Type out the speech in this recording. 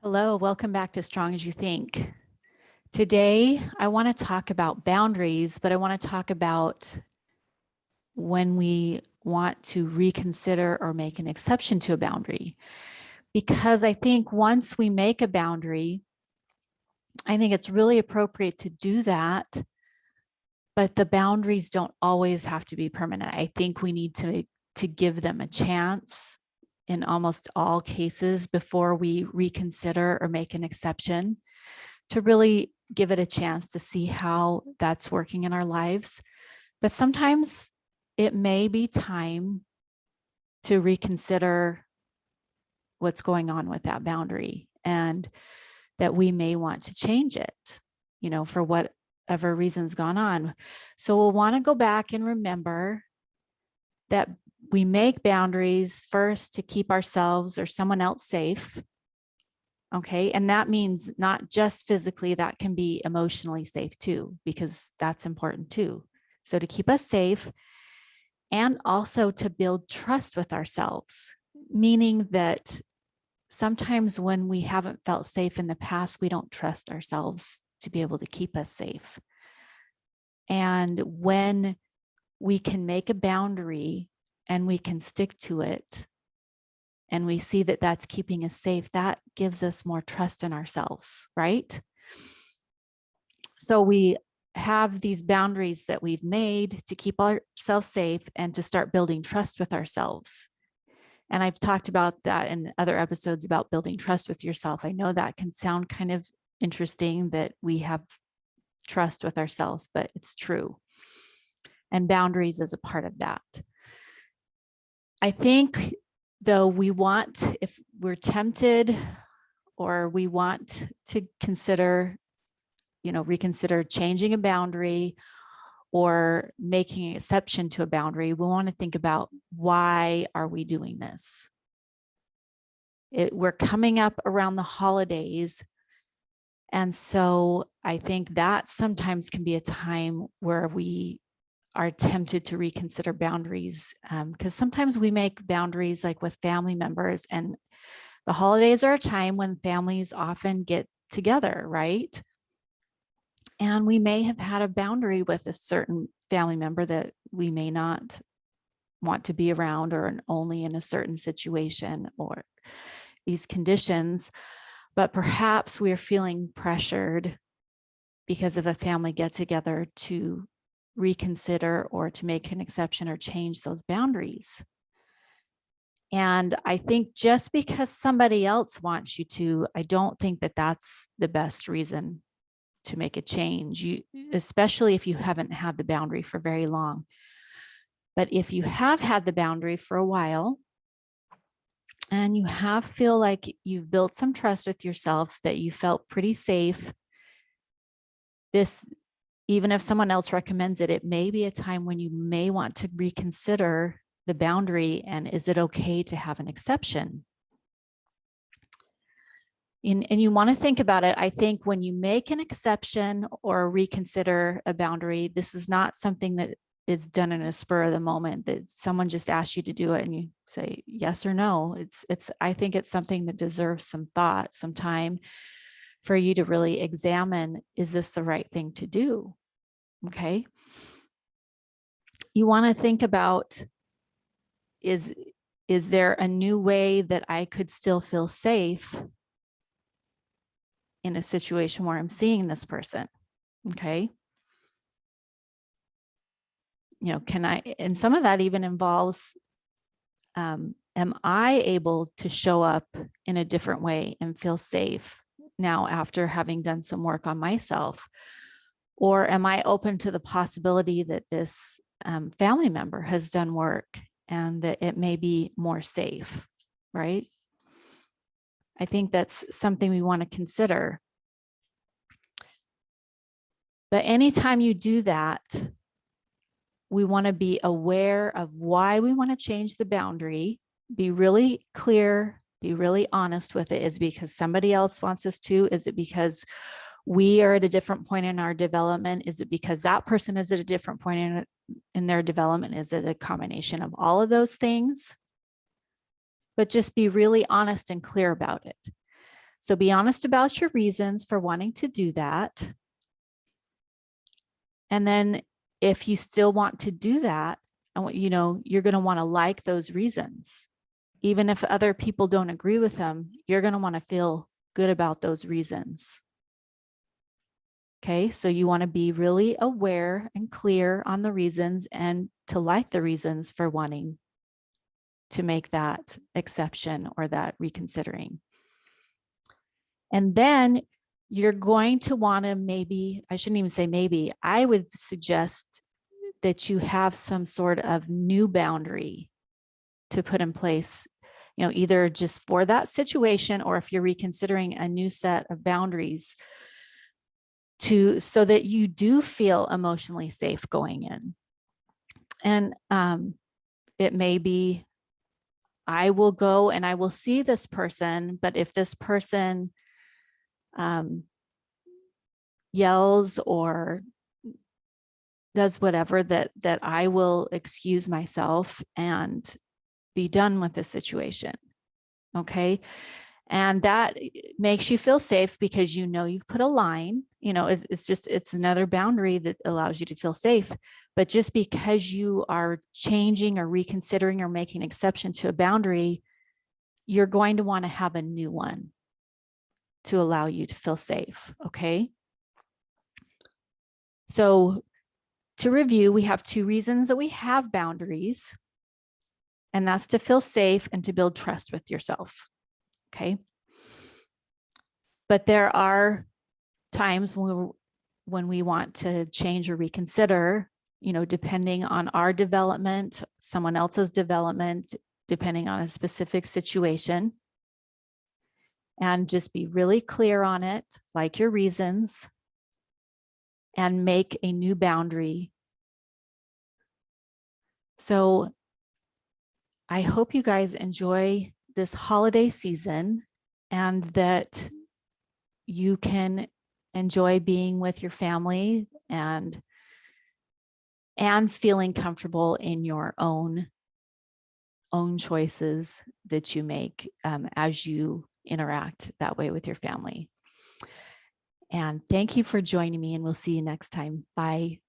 Hello, welcome back to Strong as You Think. Today, I want to talk about boundaries, but I want to talk about when we want to reconsider or make an exception to a boundary. Because I think once we make a boundary, I think it's really appropriate to do that, but the boundaries don't always have to be permanent. I think we need to give them a chance in almost all cases before we reconsider or make an exception, to really give it a chance to see how that's working in our lives. But sometimes it may be time to reconsider what's going on with that boundary and that we may want to change it, for whatever reason's gone on. So we'll want to go back and remember that we make boundaries first to keep ourselves or someone else safe. Okay. And that means not just physically, that can be emotionally safe too, because that's important too. So to keep us safe and also to build trust with ourselves, meaning that sometimes when we haven't felt safe in the past, we don't trust ourselves to be able to keep us safe. And when we can make a boundary and we can stick to it, and we see that that's keeping us safe, that gives us more trust in ourselves, right? So we have these boundaries that we've made to keep ourselves safe and to start building trust with ourselves. And I've talked about that in other episodes about building trust with yourself. I know that can sound kind of interesting that we have trust with ourselves, but it's true. And boundaries is a part of that. I think though if we're tempted or we want to reconsider changing a boundary or making an exception to a boundary, we want to think about, why are we doing this? We're coming up around the holidays. And so I think that sometimes can be a time where we are tempted to reconsider boundaries, because sometimes we make boundaries like with family members, and the holidays are a time when families often get together, right? And we may have had a boundary with a certain family member that we may not want to be around, or only in a certain situation or these conditions, but perhaps we're feeling pressured because of a family get together to reconsider or to make an exception or change those boundaries. And I think just because somebody else wants you to, I don't think that that's the best reason to make a change, especially if you haven't had the boundary for very long. But if you have had the boundary for a while and you feel like you've built some trust with yourself, that you felt pretty safe, even if someone else recommends it, it may be a time when you may want to reconsider the boundary, and is it okay to have an exception? And you want to think about it. I think when you make an exception or reconsider a boundary, this is not something that is done in a spur of the moment, that someone just asks you to do it and you say yes or no. I think it's something that deserves some thought, some time for you to really examine, is this the right thing to do? Okay. You want to think about, is there a new way that I could still feel safe in a situation where I'm seeing this person? Okay. And some of that even involves, am I able to show up in a different way and feel safe now after having done some work on myself? Or am I open to the possibility that this family member has done work and that it may be more safe, right? I think that's something we want to consider. But anytime you do that, we want to be aware of why we want to change the boundary, be really clear, be really honest with it. Is it because somebody else wants us to? Is it because we are at a different point in our development? Is it because that person is at a different point in their development? Is it a combination of all of those things? But just be really honest and clear about it. So be honest about your reasons for wanting to do that. And then if you still want to do that, you know, you're going to want to like those reasons. Even if other people don't agree with them, you're going to want to feel good about those reasons. Okay, so you want to be really aware and clear on the reasons and to like the reasons for wanting to make that exception or that reconsidering. And then you're going to want to maybe, I shouldn't even say maybe, I would suggest that you have some sort of new boundary to put in place, you know, either just for that situation, or if you're reconsidering, a new set of boundaries so that you do feel emotionally safe going in. And it may be, I will go and I will see this person, but if this person yells or does whatever, that I will excuse myself and be done with the situation. Okay. And that makes you feel safe because you know you've put a line. You know, it's another boundary that allows you to feel safe. But just because you are changing or reconsidering or making an exception to a boundary, you're going to want to have a new one to allow you to feel safe. Okay. So to review, we have two reasons that we have boundaries, and that's to feel safe and to build trust with yourself. Okay. But there are times when we want to change or reconsider, you know, depending on our development, someone else's development, depending on a specific situation. And just be really clear on it, like your reasons, and make a new boundary. So I hope you guys enjoy this holiday season and that you can enjoy being with your family and feeling comfortable in your own choices that you make as you interact that way with your family. And thank you for joining me, and we'll see you next time. Bye.